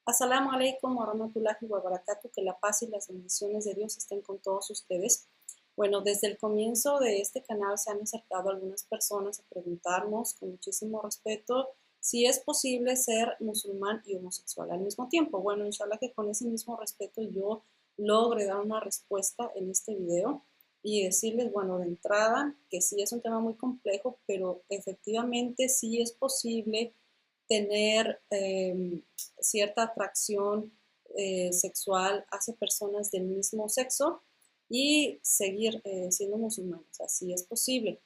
Assalamu alaikum wa rahmatullahi wa barakatuh, que la paz y las bendiciones de Dios estén con todos ustedes. Bueno, desde el comienzo de este canal se han acercado algunas personas a preguntarnos con muchísimo respeto si es posible ser musulmán y homosexual al mismo tiempo. Bueno, inshallah que con ese mismo respeto yo logre dar una respuesta en este video y decirles, bueno, de entrada que sí es un tema muy complejo, pero efectivamente sí es posible tener cierta atracción sexual hacia personas del mismo sexo y seguir siendo musulmanes. Así es posible.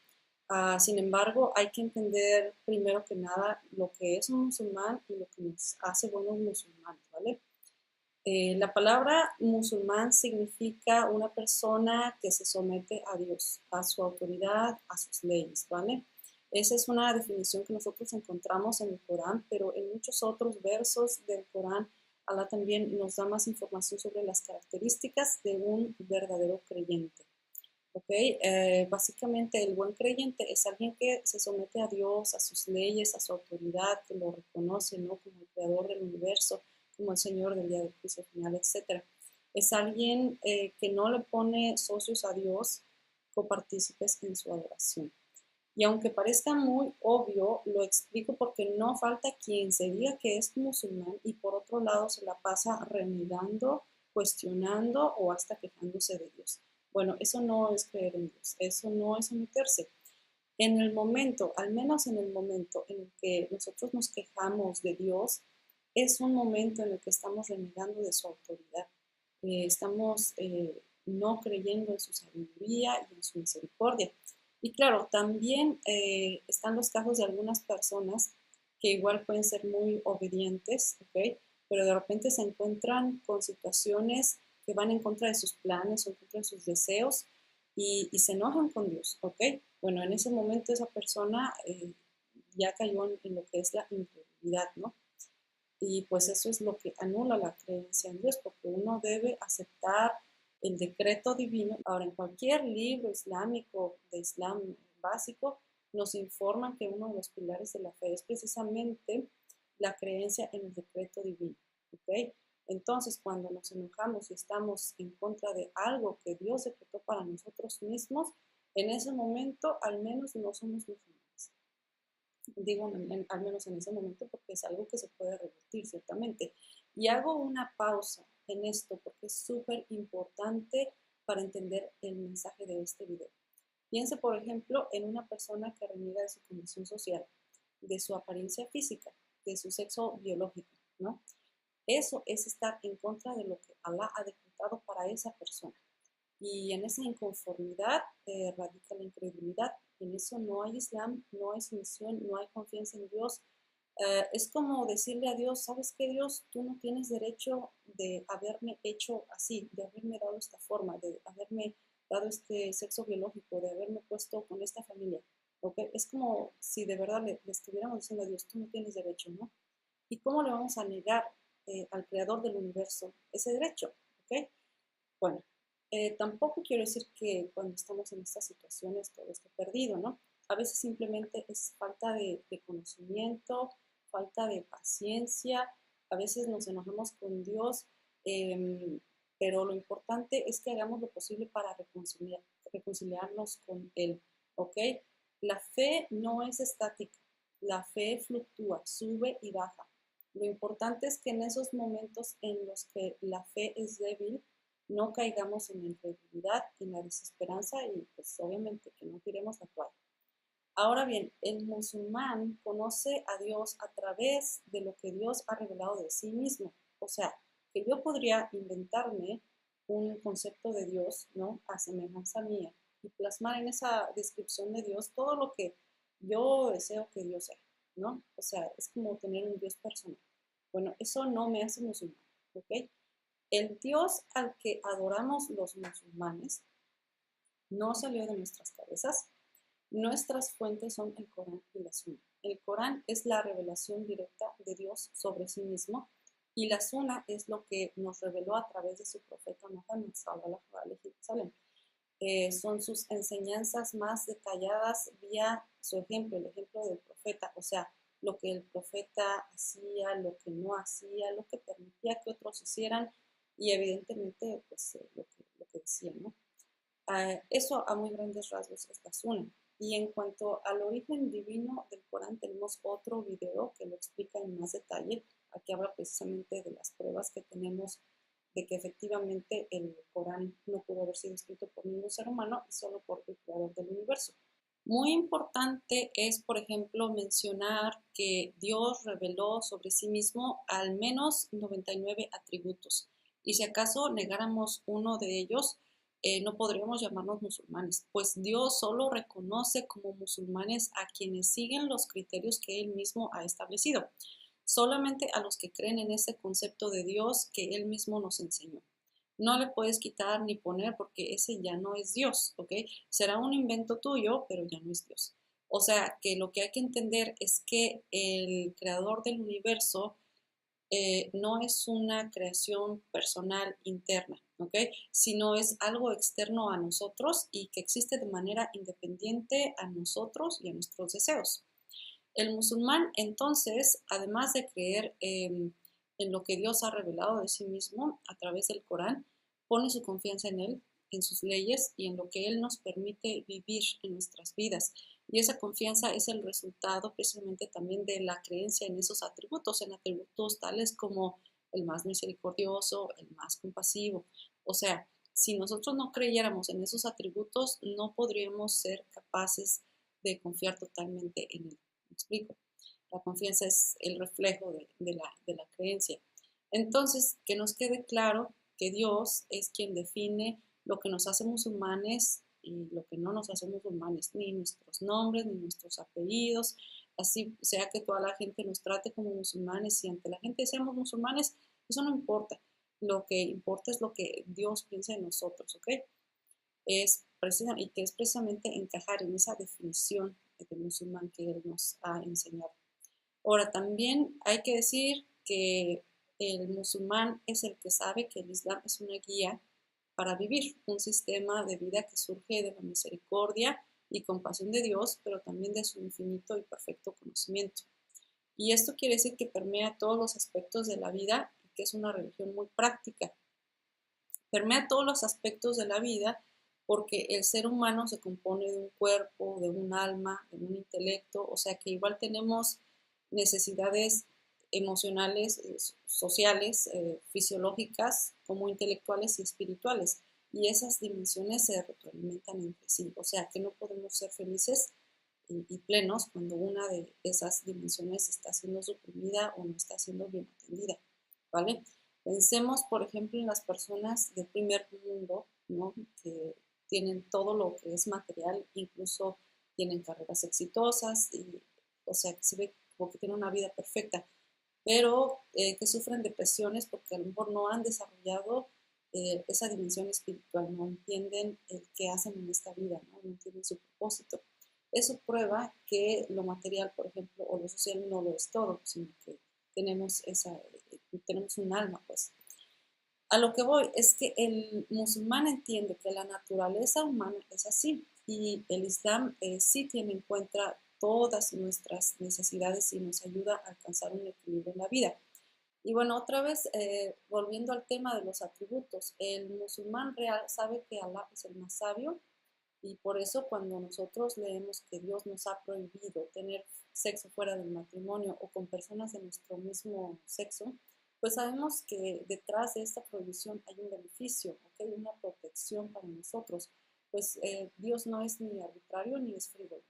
Sin embargo, hay que entender primero que nada lo que es un musulmán y lo que nos hace buenos musulmanes, ¿vale? La palabra musulmán significa una persona que se somete a Dios, a su autoridad, a sus leyes, ¿vale? Esa es una definición que nosotros encontramos en el Corán, pero en muchos otros versos del Corán, Allah también nos da más información sobre las características de un verdadero creyente. ¿Ok? Básicamente el buen creyente es alguien que se somete a Dios, a sus leyes, a su autoridad, que lo reconoce, ¿no? Como el creador del universo, como el Señor del día del juicio final, etc. Es alguien que no le pone socios a Dios, copartícipes en su adoración. Y aunque parezca muy obvio, lo explico porque no falta quien se diga que es musulmán y por otro lado se la pasa renegando, cuestionando o hasta quejándose de Dios. Bueno, eso no es creer en Dios, eso no es someterse. En el momento, al menos en el momento en el que nosotros nos quejamos de Dios, es un momento en el que estamos renegando de su autoridad. Estamos no creyendo en su sabiduría y en su misericordia. Y claro, también están los casos de algunas personas que igual pueden ser muy obedientes, ¿ok? Pero de repente se encuentran con situaciones que van en contra de sus planes o en contra de sus deseos y se enojan con Dios, ¿ok? Bueno, en ese momento esa persona ya cayó en lo que es la incredulidad, ¿no? Y pues eso es lo que anula la creencia en Dios, porque uno debe aceptar el decreto divino. Ahora, en cualquier libro islámico, de Islam básico, nos informan que uno de los pilares de la fe es precisamente la creencia en el decreto divino, ¿ok? Entonces, cuando nos enojamos y estamos en contra de algo que Dios decretó para nosotros mismos, en ese momento al menos no somos musulmanes. Digo, al menos en ese momento, porque es algo que se puede revertir, ciertamente. Y hago una pausa en esto porque es súper importante para entender el mensaje de este video. Piense, por ejemplo, en una persona que reniega de su condición social, de su apariencia física, de su sexo biológico, ¿no? Eso es estar en contra de lo que Allah ha decretado para esa persona. Y en esa inconformidad radica la incredulidad. En eso no hay Islam, no hay sumisión, no hay confianza en Dios. Es como decirle a Dios, ¿sabes qué, Dios? Tú no tienes derecho de haberme hecho así, de haberme dado esta forma, de haberme dado este sexo biológico, de haberme puesto con esta familia. ¿Okay? Es como si de verdad le estuviéramos diciendo a Dios, tú no tienes derecho, ¿no? ¿Y cómo le vamos a negar al creador del universo ese derecho? ¿Okay? Bueno, tampoco quiero decir que cuando estamos en estas situaciones todo esté perdido, ¿no? A veces simplemente es falta de conocimiento, falta de paciencia, a veces nos enojamos con Dios, eh, pero lo importante es que hagamos lo posible para reconciliarnos con Él, ¿ok? La fe no es estática, la fe fluctúa, sube y baja. Lo importante es que en esos momentos en los que la fe es débil, no caigamos en la incredulidad, en la desesperanza y pues obviamente que no tiremos la toalla. Ahora bien, el musulmán conoce a Dios a través de lo que Dios ha revelado de sí mismo. O sea, que yo podría inventarme un concepto de Dios, ¿no? A semejanza mía y plasmar en esa descripción de Dios todo lo que yo deseo que Dios sea, ¿no? O sea, es como tener un Dios personal. Bueno, eso no me hace musulmán, ¿ok? El Dios al que adoramos los musulmanes no salió de nuestras cabezas. Nuestras fuentes son el Corán y la Sunna. El Corán es la revelación directa de Dios sobre sí mismo y la Sunna es lo que nos reveló a través de su profeta Muhammad sallallahu alaihi wasallam. Son sus enseñanzas más detalladas vía su ejemplo, el ejemplo del profeta. O sea, lo que el profeta hacía, lo que no hacía, lo que permitía que otros hicieran y evidentemente pues lo que decía, ¿no? Eso a muy grandes rasgos es la Suna. Y en cuanto al origen divino del Corán, tenemos otro video que lo explica en más detalle. Aquí habla precisamente de las pruebas que tenemos de que efectivamente el Corán no pudo haber sido escrito por ningún ser humano y solo por el creador del universo. Muy importante es, por ejemplo, mencionar que Dios reveló sobre sí mismo al menos 99 atributos. Y si acaso negáramos uno de ellos, no podríamos llamarnos musulmanes, pues Dios solo reconoce como musulmanes a quienes siguen los criterios que Él mismo ha establecido, solamente a los que creen en ese concepto de Dios que Él mismo nos enseñó. No le puedes quitar ni poner porque ese ya no es Dios, ¿ok? Será un invento tuyo, pero ya no es Dios. O sea, que lo que hay que entender es que el creador del universo no es una creación personal interna, ¿ok? Sino es algo externo a nosotros y que existe de manera independiente a nosotros y a nuestros deseos. El musulmán, entonces, además de creer en lo que Dios ha revelado de sí mismo a través del Corán, pone su confianza en Él, en sus leyes y en lo que Él nos permite vivir en nuestras vidas. Y esa confianza es el resultado precisamente también de la creencia en esos atributos, en atributos tales como el más misericordioso, el más compasivo. O sea, si nosotros no creyéramos en esos atributos, no podríamos ser capaces de confiar totalmente en Él. ¿Me explico? La confianza es el reflejo de la creencia. Entonces, que nos quede claro que Dios es quien define lo que nos hace musulmanes y lo que no nos hace musulmanes, ni nuestros nombres, ni nuestros apellidos, así sea que toda la gente nos trate como musulmanes y ante la gente seamos musulmanes, eso no importa. Lo que importa es lo que Dios piensa en nosotros, ¿ok? Y que es precisamente encajar en esa definición de musulmán que Él nos ha enseñado. Ahora, también hay que decir que el musulmán es el que sabe que el Islam es una guía para vivir un sistema de vida que surge de la misericordia y compasión de Dios, pero también de su infinito y perfecto conocimiento. Y esto quiere decir que permea todos los aspectos de la vida y que es una religión muy práctica. Permea todos los aspectos de la vida porque el ser humano se compone de un cuerpo, de un alma, de un intelecto, o sea que igual tenemos necesidades emocionales, sociales, fisiológicas, como intelectuales y espirituales. Y esas dimensiones se retroalimentan entre sí, o sea que no podemos ser felices y plenos cuando una de esas dimensiones está siendo suprimida o no está siendo bien atendida, ¿vale? Pensemos, por ejemplo, en las personas del primer mundo, ¿no? Que tienen todo lo que es material, incluso tienen carreras exitosas, y, o sea, que se ve como que tienen una vida perfecta, pero que sufren depresiones porque a lo mejor no han desarrollado esa dimensión espiritual, no entienden el qué hacen en esta vida, ¿no? No entienden su propósito. Eso prueba que lo material, por ejemplo, o lo social no lo es todo, sino que tenemos un alma, pues. A lo que voy es que el musulmán entiende que la naturaleza humana es así y el Islam sí tiene en cuenta todas nuestras necesidades y nos ayuda a alcanzar un equilibrio en la vida. Y bueno, otra vez, volviendo al tema de los atributos, el musulmán real sabe que Alá es el más sabio y por eso cuando nosotros leemos que Dios nos ha prohibido tener sexo fuera del matrimonio o con personas de nuestro mismo sexo, pues sabemos que detrás de esta prohibición hay un beneficio, ¿okay? Una protección para nosotros, pues Dios no es ni arbitrario ni es frívolo.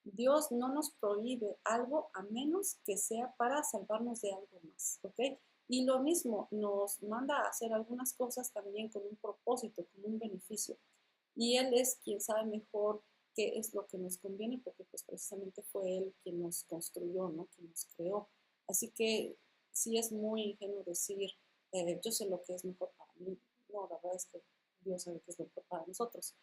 Dios no nos prohíbe algo a menos que sea para salvarnos de algo más, ¿ok? Y lo mismo, nos manda a hacer algunas cosas también con un propósito, con un beneficio. Y Él es quien sabe mejor qué es lo que nos conviene, porque pues precisamente fue Él quien nos construyó, ¿no? Quien nos creó. Así que sí es muy ingenuo decir, yo sé lo que es mejor para mí. No, la verdad es que Dios sabe qué es lo mejor para nosotros.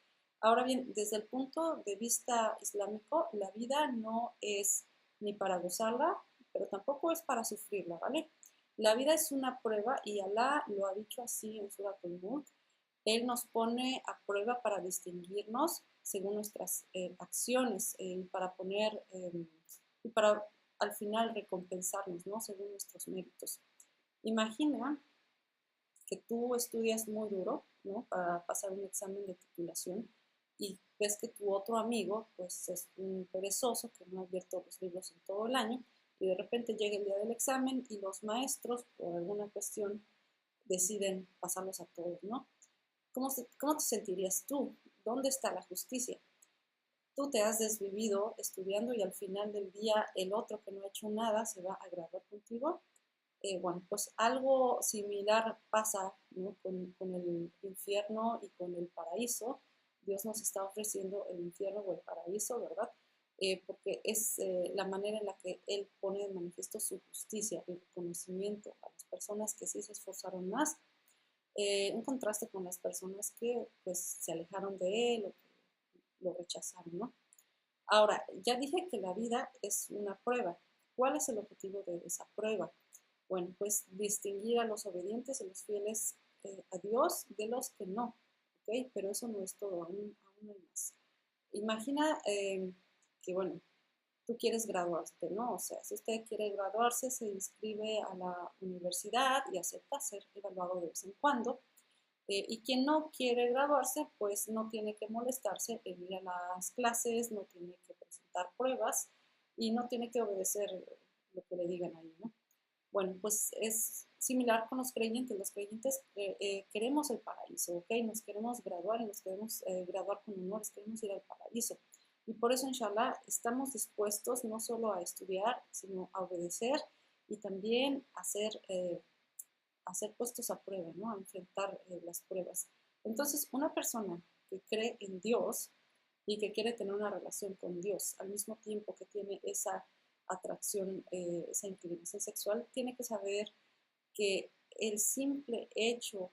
Ahora bien, desde el punto de vista islámico, la vida no es ni para gozarla, pero tampoco es para sufrirla, ¿vale? La vida es una prueba y Alá lo ha dicho así en Surat al-Mulk. Él nos pone a prueba para distinguirnos según nuestras acciones y para al final recompensarnos, ¿no? Según nuestros méritos. Imagina que tú estudias muy duro, ¿no? Para pasar un examen de titulación y ves que tu otro amigo, pues es un perezoso que no ha abierto los libros en todo el año y de repente llega el día del examen y los maestros, por alguna cuestión, deciden pasarlos a todos, ¿no? ¿Cómo te sentirías tú? ¿Dónde está la justicia? Tú te has desvivido estudiando y al final del día el otro que no ha hecho nada se va a graduar contigo. Bueno, pues algo similar pasa, ¿no? con el infierno y con el paraíso. Dios nos está ofreciendo el infierno o el paraíso, ¿verdad? Porque es la manera en la que Él pone de manifiesto su justicia, el reconocimiento a las personas que sí se esforzaron más, en contraste con las personas que pues se alejaron de Él o que lo rechazaron, ¿no? Ahora, ya dije que la vida es una prueba. ¿Cuál es el objetivo de esa prueba? Bueno, pues distinguir a los obedientes y los fieles a Dios de los que no, ¿ok? Pero eso no es todo, aún hay más. Imagina que, bueno, tú quieres graduarte, ¿no? O sea, si usted quiere graduarse, se inscribe a la universidad y acepta ser evaluado de vez en cuando. Y quien no quiere graduarse, pues no tiene que molestarse en ir a las clases, no tiene que presentar pruebas y no tiene que obedecer lo que le digan ahí, ¿no? Bueno, pues es similar con los creyentes. Los creyentes queremos el paraíso, ¿ok? Nos queremos graduar y nos queremos graduar con honores, queremos ir al paraíso. Y por eso, inshallah, estamos dispuestos no solo a estudiar, sino a obedecer y también a ser puestos a prueba, ¿no? A enfrentar las pruebas. Entonces, una persona que cree en Dios y que quiere tener una relación con Dios, al mismo tiempo que tiene esa atracción, esa inclinación sexual, tiene que saber que el simple hecho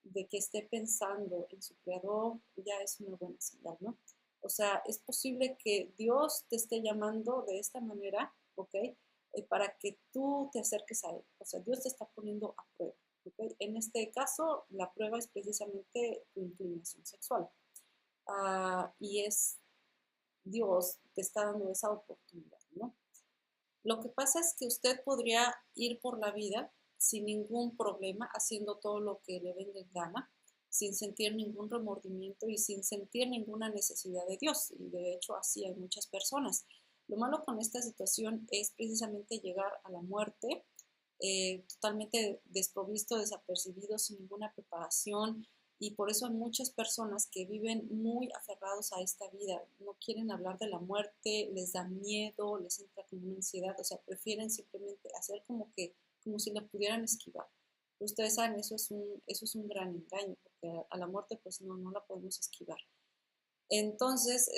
de que esté pensando en su creador ya es una buena señal, ¿no? O sea, es posible que Dios te esté llamando de esta manera, ¿ok? Para que tú te acerques a Él. O sea, Dios te está poniendo a prueba, ¿ok? En este caso, la prueba es precisamente tu inclinación sexual. Y es Dios te está dando esa oportunidad, ¿no? Lo que pasa es que usted podría ir por la vida sin ningún problema, haciendo todo lo que le venga en gana, sin sentir ningún remordimiento y sin sentir ninguna necesidad de Dios. Y de hecho así hay muchas personas. Lo malo con esta situación es precisamente llegar a la muerte totalmente desprovisto, desapercibido, sin ninguna preparación. Y por eso hay muchas personas que viven muy aferrados a esta vida, no quieren hablar de la muerte, les da miedo, les entra como una ansiedad, o sea, prefieren simplemente hacer como si la pudieran esquivar. Pero ustedes saben, eso es un gran engaño, porque a la muerte pues no la podemos esquivar. Entonces,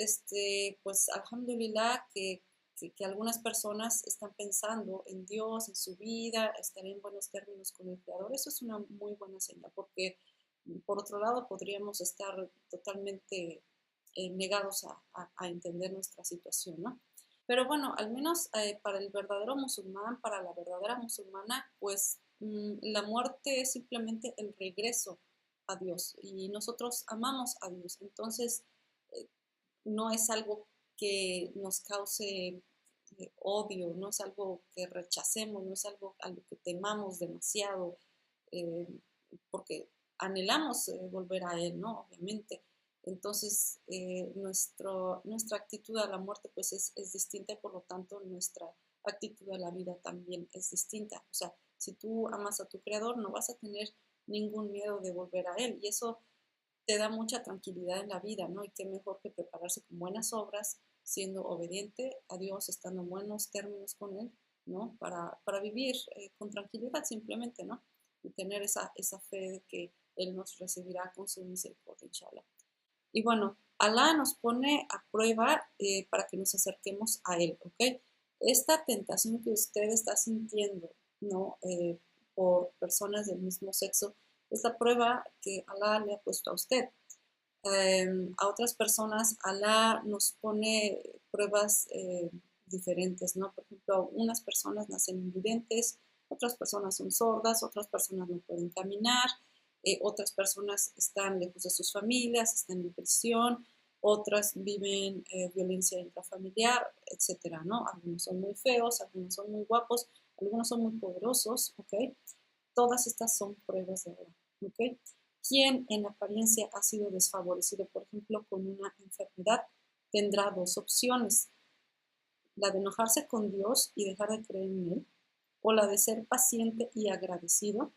pues alhamdulillah que algunas personas están pensando en Dios, en su vida, estar en buenos términos con el Creador. Eso es una muy buena señal, porque por otro lado podríamos estar totalmente negados a entender nuestra situación, ¿no? Pero bueno, al menos para el verdadero musulmán, para la verdadera musulmana, pues la muerte es simplemente el regreso a Dios y nosotros amamos a Dios. Entonces, eh, no es algo que nos cause odio, no es algo que rechacemos, no es algo a lo que temamos demasiado, eh, porque anhelamos volver a Él, ¿no? Obviamente. Entonces, nuestra actitud a la muerte pues es distinta y por lo tanto nuestra actitud a la vida también es distinta. O sea, si tú amas a tu Creador no vas a tener ningún miedo de volver a Él y eso te da mucha tranquilidad en la vida, ¿no? Y qué mejor que prepararse con buenas obras, siendo obediente a Dios, estando en buenos términos con Él, ¿no? Para vivir con tranquilidad simplemente, ¿no? Y tener esa fe de que Él nos recibirá con su misericordia, inshallah. Y bueno, Alá nos pone a prueba para que nos acerquemos a Él, ¿ok? Esta tentación que usted está sintiendo, ¿no? Por personas del mismo sexo, es la prueba que Alá le ha puesto a usted. A otras personas, Alá nos pone pruebas diferentes, ¿no? Por ejemplo, unas personas nacen invidentes, otras personas son sordas, otras personas no pueden caminar, otras personas están lejos de sus familias, están en prisión, otras viven violencia intrafamiliar, etcétera, ¿no? Algunos son muy feos, algunos son muy guapos, algunos son muy poderosos, ¿ok? Todas estas son pruebas de ahora, ¿ok? Quien en apariencia ha sido desfavorecido, por ejemplo, con una enfermedad, tendrá dos opciones: la de enojarse con Dios y dejar de creer en Él, o la de ser paciente y agradecido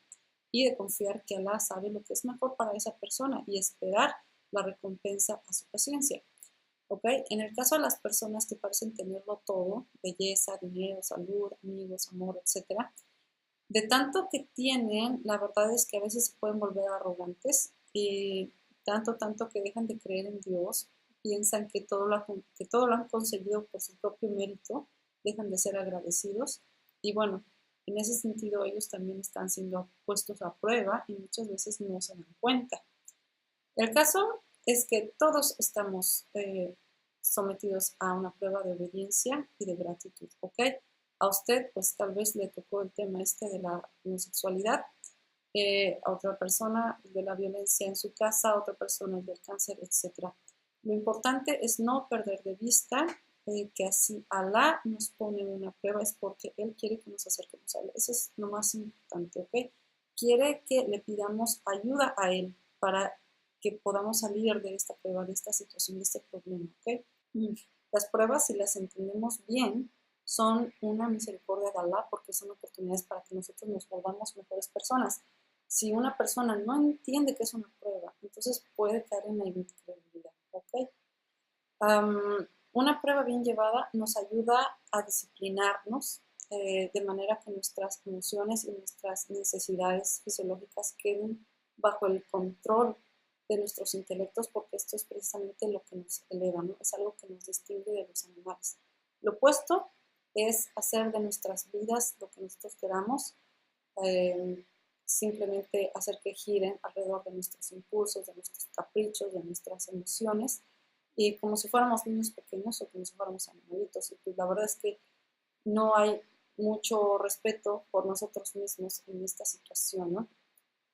y de confiar que Alá sabe lo que es mejor para esa persona y esperar la recompensa a su paciencia. ¿Ok? En el caso de las personas que parecen tenerlo todo, belleza, dinero, salud, amigos, amor, etcétera, de tanto que tienen, la verdad es que a veces se pueden volver arrogantes y tanto que dejan de creer en Dios, piensan que todo lo han conseguido por su propio mérito, dejan de ser agradecidos y bueno, en ese sentido ellos también están siendo puestos a prueba y muchas veces no se dan cuenta. El caso es que todos estamos sometidos a una prueba de obediencia y de gratitud, ¿ok? A usted, pues tal vez le tocó el tema este de la homosexualidad, a otra persona de la violencia en su casa, a otra persona del cáncer, etc. Lo importante es no perder de vista que así Alá nos pone una prueba es porque Él quiere que nos acerquemos a Él. Eso es lo más importante, ¿ok? Quiere que le pidamos ayuda a Él para que podamos salir de esta prueba, de esta situación, de este problema, ¿ok? Las pruebas, si las entendemos bien, son una misericordia de Alá porque son oportunidades para que nosotros nos volvamos mejores personas. Si una persona no entiende que es una prueba, entonces puede caer en la incredulidad, ¿ok? Una prueba bien llevada nos ayuda a disciplinarnos de manera que nuestras emociones y nuestras necesidades fisiológicas queden bajo el control de nuestros intelectos, porque esto es precisamente lo que nos eleva, ¿no? Es algo que nos distingue de los animales. Lo opuesto es hacer de nuestras vidas lo que nosotros queramos, eh, simplemente hacer que giren alrededor de nuestros impulsos, de nuestros caprichos, de nuestras emociones, y como si fuéramos niños pequeños o como si fuéramos animalitos. Y pues la verdad es que no hay mucho respeto por nosotros mismos en esta situación, ¿no?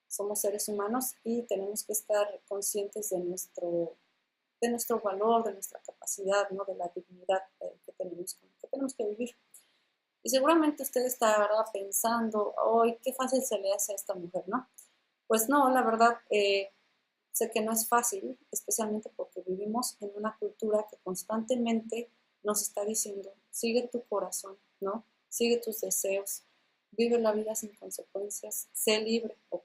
Somos seres humanos y tenemos que estar conscientes de nuestro valor, de nuestra capacidad, ¿no? De la dignidad que tenemos que vivir. Y seguramente usted estará pensando, ¡ay, qué fácil se le hace a esta mujer!, ¿no? Pues no, la verdad, sé que no es fácil, especialmente porque vivimos en una cultura que constantemente nos está diciendo, sigue tu corazón, ¿no? Sigue tus deseos, vive la vida sin consecuencias, sé libre, ¿ok?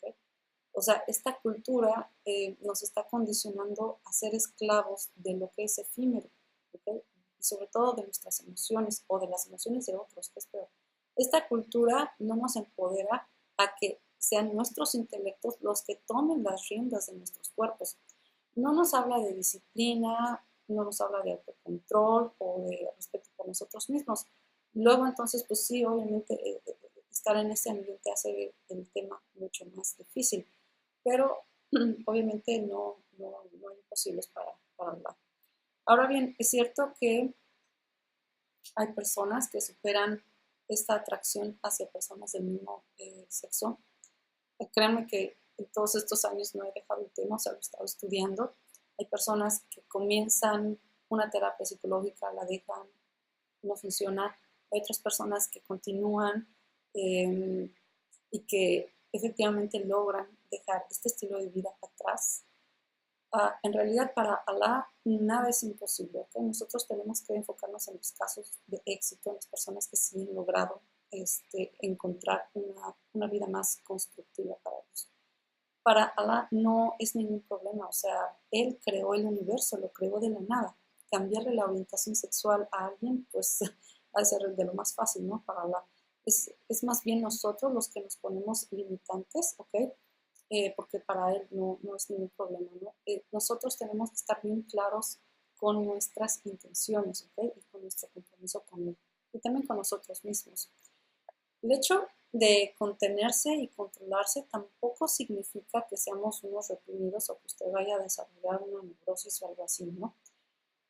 O sea, esta cultura nos está condicionando a ser esclavos de lo que es efímero, ¿ok? Y sobre todo de nuestras emociones o de las emociones de otros, que es peor. Esta cultura no nos empodera a que sean nuestros intelectos los que tomen las riendas de nuestros cuerpos. No nos habla de disciplina, no nos habla de autocontrol o de respeto por nosotros mismos. Luego, entonces, pues sí, obviamente estar en ese ambiente hace el tema mucho más difícil, pero obviamente no hay imposibles para hablar. Ahora bien, es cierto que hay personas que superan esta atracción hacia personas del mismo sexo. Créanme que en todos estos años no he dejado el tema, o sea, lo he estado estudiando. Hay personas que comienzan una terapia psicológica, la dejan, no funciona. Hay otras personas que continúan y que efectivamente logran dejar este estilo de vida atrás. En realidad para Alá nada es imposible, ¿okay? Nosotros tenemos que enfocarnos en los casos de éxito, en las personas que sí han logrado encontrar una vida más constructiva para ellos. Para Alá no es ningún problema, o sea, Él creó el universo, lo creó de la nada. Cambiarle la orientación sexual a alguien, pues ha de ser de lo más fácil, ¿no? Para Alá. Es más bien nosotros los que nos ponemos limitantes, ¿ok? Porque para Él no es ningún problema, ¿no? Nosotros tenemos que estar bien claros con nuestras intenciones, ¿ok? Y con nuestro compromiso con Él. Y también con nosotros mismos. El hecho de contenerse y controlarse tampoco significa que seamos unos reprimidos o que usted vaya a desarrollar una neurosis o algo así, ¿no?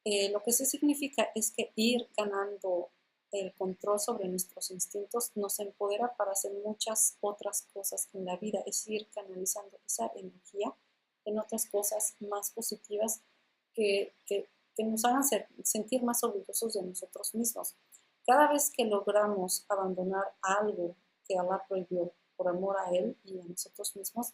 Lo que sí significa es que ir ganando el control sobre nuestros instintos nos empodera para hacer muchas otras cosas en la vida, es ir canalizando esa energía en otras cosas más positivas que nos hagan sentir más orgullosos de nosotros mismos. Cada vez que logramos abandonar algo que Allah prohibió por amor a Él y a nosotros mismos,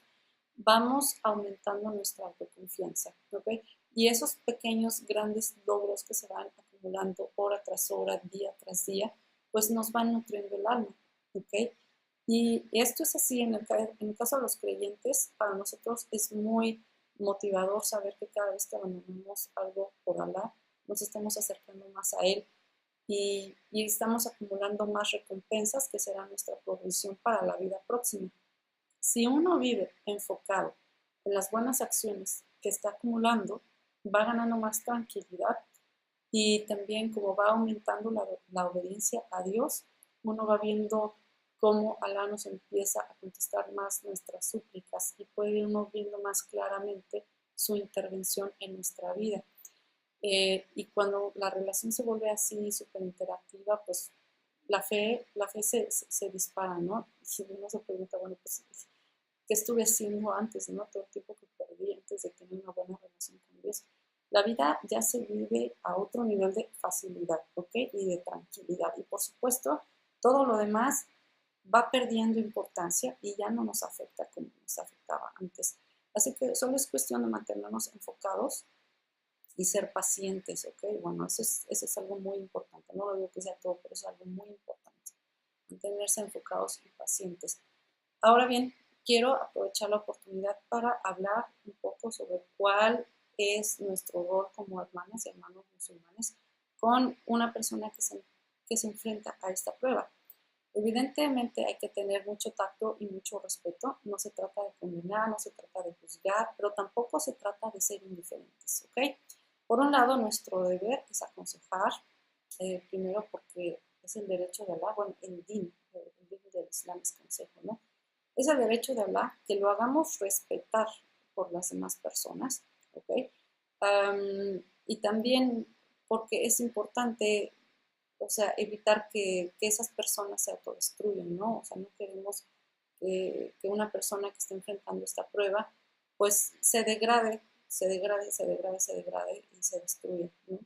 vamos aumentando nuestra autoconfianza, ¿ok? Y esos pequeños, grandes logros que se van acumulando hora tras hora, día tras día, pues nos van nutriendo el alma, ¿ok? Y esto es así en el caso de los creyentes. Para nosotros es muy motivador saber que cada vez que abandonamos algo por Allah, nos estamos acercando más a Él y estamos acumulando más recompensas que será nuestra provisión para la vida próxima. Si uno vive enfocado en las buenas acciones que está acumulando, va ganando más tranquilidad y también como va aumentando la obediencia a Dios, uno va viendo cómo Alá nos empieza a contestar más nuestras súplicas y puede ir uno viendo más claramente su intervención en nuestra vida. Y cuando la relación se vuelve así súper interactiva, pues la fe se dispara, ¿no? Y uno se pregunta, bueno, pues, ¿qué estuve haciendo antes, ¿no? Todo el tiempo que perdí antes de tener una buena relación con Dios. La vida ya se vive a otro nivel de facilidad, ¿ok? Y de tranquilidad. Y por supuesto, todo lo demás va perdiendo importancia y ya no nos afecta como nos afectaba antes. Así que solo es cuestión de mantenernos enfocados y ser pacientes, ¿ok? Bueno, eso es algo muy importante. No lo digo que sea todo, pero es algo muy importante. Mantenerse enfocados y pacientes. Ahora bien, quiero aprovechar la oportunidad para hablar un poco sobre cuál es nuestro rol como hermanas y hermanos musulmanes con una persona que se enfrenta a esta prueba. Evidentemente hay que tener mucho tacto y mucho respeto. No se trata de condenar, no se trata de juzgar, pero tampoco se trata de ser indiferentes, ¿ok? Por un lado, nuestro deber es aconsejar, primero porque es el derecho de Allah, bueno, el din del Islam es consejo, ¿no? Es el derecho de Allah que lo hagamos respetar por las demás personas, ¿ok? Y también porque es importante, o sea, evitar que esas personas se autodestruyan, ¿no? O sea, no queremos que una persona que esté enfrentando esta prueba, pues se degrade, se degrade, se degrade, se degrade y se destruya, ¿no?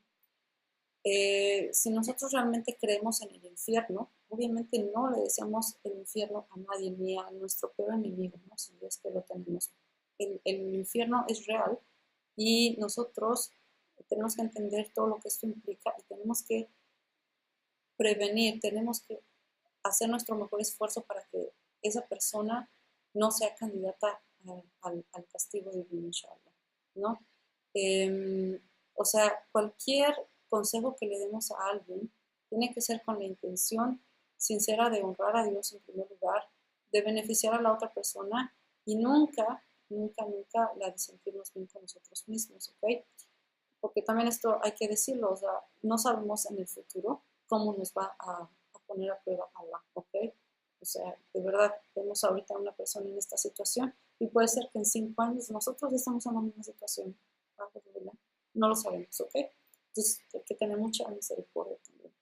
Si nosotros realmente creemos en el infierno, obviamente no le deseamos el infierno a nadie, ni a nuestro peor enemigo, ¿no? Si es que lo tenemos. El infierno es real y nosotros tenemos que entender todo lo que esto implica y tenemos que prevenir, tenemos que hacer nuestro mejor esfuerzo para que esa persona no sea candidata al castigo divino, inshallah, ¿no? O sea, cualquier consejo que le demos a alguien tiene que ser con la intención sincera de honrar a Dios en primer lugar, de beneficiar a la otra persona y nunca, nunca, nunca la de sentirnos bien con nosotros mismos, ¿ok? Porque también esto hay que decirlo, o sea, no sabemos en el futuro cómo nos va a poner a prueba Allah, ¿ok? O sea, de verdad, vemos ahorita a una persona en esta situación y puede ser que en 5 años nosotros estamos en la misma situación. No lo sabemos, ¿ok? Entonces hay que tener mucha misericordia también.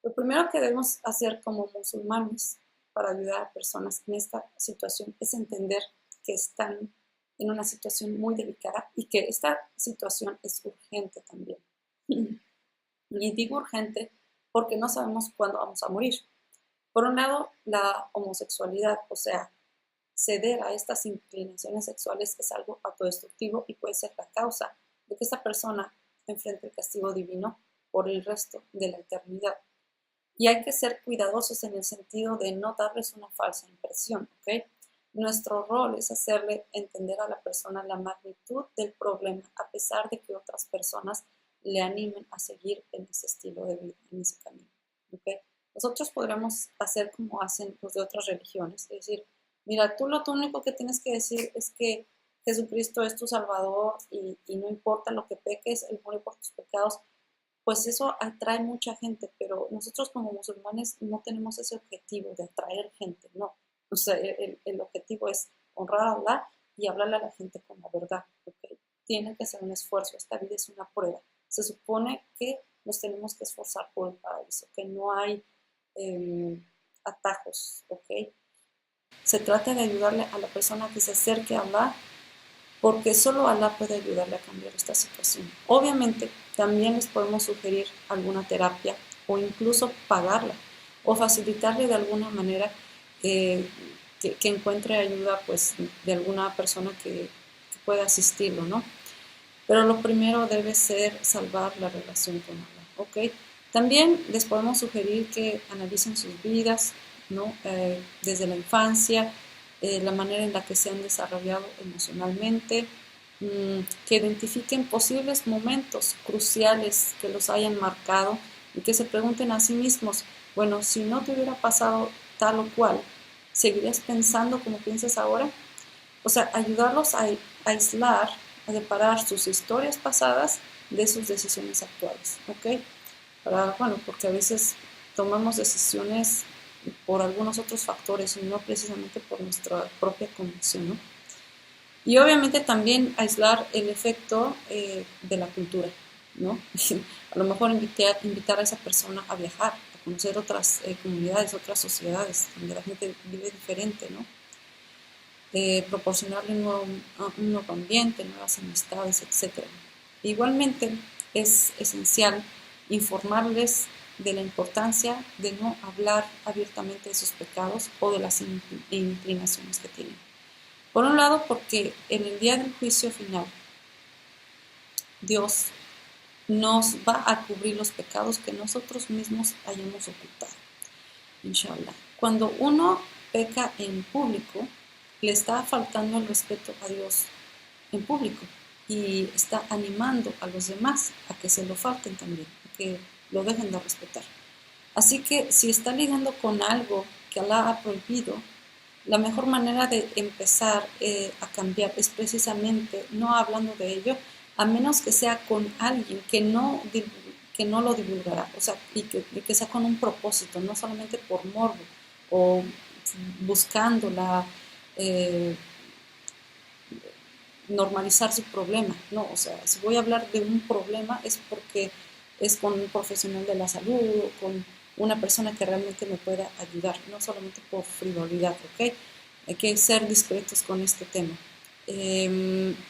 Lo primero que debemos hacer como musulmanes para ayudar a personas en esta situación es entender que están en una situación muy delicada y que esta situación es urgente también. Y digo urgente porque no sabemos cuándo vamos a morir. Por un lado, la homosexualidad, o sea, ceder a estas inclinaciones sexuales es algo autodestructivo y puede ser la causa de que esta persona enfrente el castigo divino por el resto de la eternidad. Y hay que ser cuidadosos en el sentido de no darles una falsa impresión, ¿ok? Nuestro rol es hacerle entender a la persona la magnitud del problema, a pesar de que otras personas le animen a seguir en ese estilo de vida, en ese camino, ¿ok? Nosotros podríamos hacer como hacen los de otras religiones, es decir, mira, tú lo único que tienes que decir es que Jesucristo es tu Salvador y no importa lo que peques, Él murió por tus pecados, pues eso atrae mucha gente, pero nosotros como musulmanes no tenemos ese objetivo de atraer gente, no. O sea, el objetivo es honrar a Allah y hablarle a la gente con la verdad, ¿ok? Tiene que ser un esfuerzo, esta vida es una prueba. Se supone que nos tenemos que esforzar por el paraíso, que no hay atajos, ¿ok? Se trata de ayudarle a la persona que se acerque a Allah porque solo Alá puede ayudarle a cambiar esta situación. Obviamente, también les podemos sugerir alguna terapia o incluso pagarla o facilitarle de alguna manera que encuentre ayuda pues, de alguna persona que pueda asistirlo, ¿no? Pero lo primero debe ser salvar la relación con Allah, ¿ok? También les podemos sugerir que analicen sus vidas, ¿no? Desde la infancia, la manera en la que se han desarrollado emocionalmente, que identifiquen posibles momentos cruciales que los hayan marcado y que se pregunten a sí mismos, bueno, si no te hubiera pasado tal o cual, ¿seguirías pensando como piensas ahora? O sea, ayudarlos a aislar, a separar sus historias pasadas de sus decisiones actuales, ¿ok? Bueno, porque a veces tomamos decisiones por algunos otros factores y no precisamente por nuestra propia convicción, ¿no? Y obviamente también aislar el efecto de la cultura, ¿no? A lo mejor invitar a esa persona a viajar, a conocer otras comunidades, otras sociedades, donde la gente vive diferente, ¿no? Proporcionarle un nuevo ambiente, nuevas amistades, etc. Igualmente es esencial informarles de la importancia de no hablar abiertamente de sus pecados o de las inclinaciones que tienen. Por un lado, porque en el día del juicio final, Dios nos va a cubrir los pecados que nosotros mismos hayamos ocultado, inshallah. Cuando uno peca en público, le está faltando el respeto a Dios en público y está animando a los demás a que se lo falten también, a que lo dejen de respetar. Así que si está lidiando con algo que Allah ha prohibido, la mejor manera de empezar a cambiar es precisamente no hablando de ello, a menos que sea con alguien que no lo divulgará, o sea, y que sea con un propósito, no solamente por morbo o buscando normalizar su problema, no, o sea, si voy a hablar de un problema es porque es con un profesional de la salud o con una persona que realmente me pueda ayudar, no solamente por frivolidad, ¿ok? Hay que ser discretos con este tema.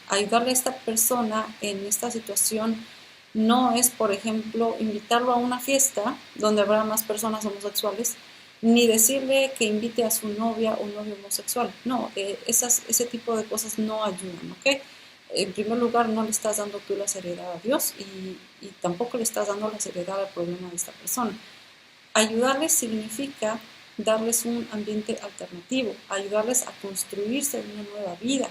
Ayudarle a esta persona en esta situación no es, por ejemplo, invitarlo a una fiesta donde habrá más personas homosexuales, ni decirle que invite a su novia o novio homosexual. No, ese tipo de cosas no ayudan, ¿ok? En primer lugar, no le estás dando tú la seriedad a Dios y tampoco le estás dando la seriedad al problema de esta persona. Ayudarles significa darles un ambiente alternativo, ayudarles a construirse una nueva vida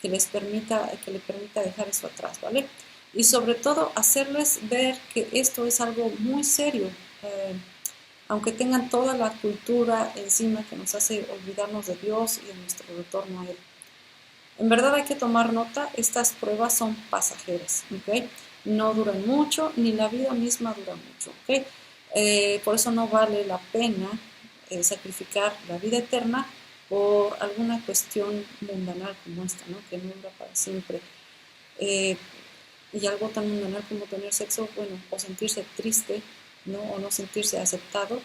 que le permita dejar eso atrás, ¿vale? Y sobre todo hacerles ver que esto es algo muy serio, aunque tengan toda la cultura encima que nos hace olvidarnos de Dios y de nuestro retorno a Él. En verdad hay que tomar nota, estas pruebas son pasajeras, ¿ok? No duran mucho, ni la vida misma dura mucho, ¿ok? Por eso no vale la pena sacrificar la vida eterna por alguna cuestión mundanal como esta, ¿no? Que no dura para siempre. Y algo tan mundanal como tener sexo, bueno, o sentirse triste, ¿no? O no sentirse aceptado,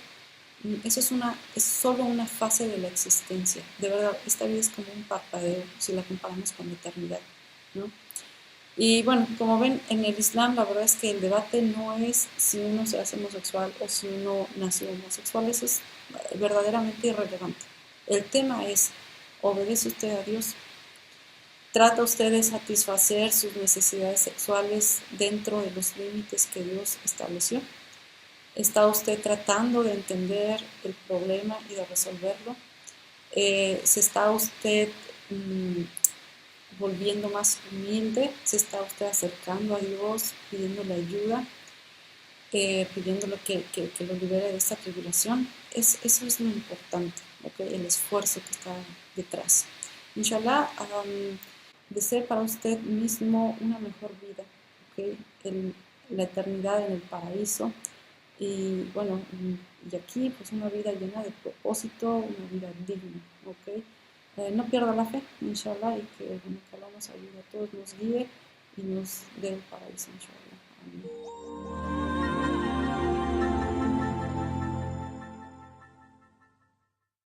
eso es solo una fase de la existencia. De verdad, esta vida es como un parpadeo si la comparamos con la eternidad, ¿no? Y bueno, como ven, en el Islam la verdad es que el debate no es si uno se hace homosexual o si uno nació homosexual, eso es verdaderamente irrelevante. El tema es, ¿obedece usted a Dios? ¿Trata usted de satisfacer sus necesidades sexuales dentro de los límites que Dios estableció? ¿Está usted tratando de entender el problema y de resolverlo? ¿Se está usted volviendo más humilde? ¿Se está usted acercando a Dios, pidiéndole ayuda, pidiéndole que lo libere de esta tribulación? Eso es lo importante, ¿okay? El esfuerzo que está detrás. Inshallah, desee para usted mismo una mejor vida, ¿okay? La eternidad en el paraíso. Y bueno, y aquí pues una vida llena de propósito, una vida digna, ¿ok? No pierda la fe, inshallah, y que, bueno, que Allah nos ayude a todos, nos guíe y nos dé el paraíso, inshallah. Amén.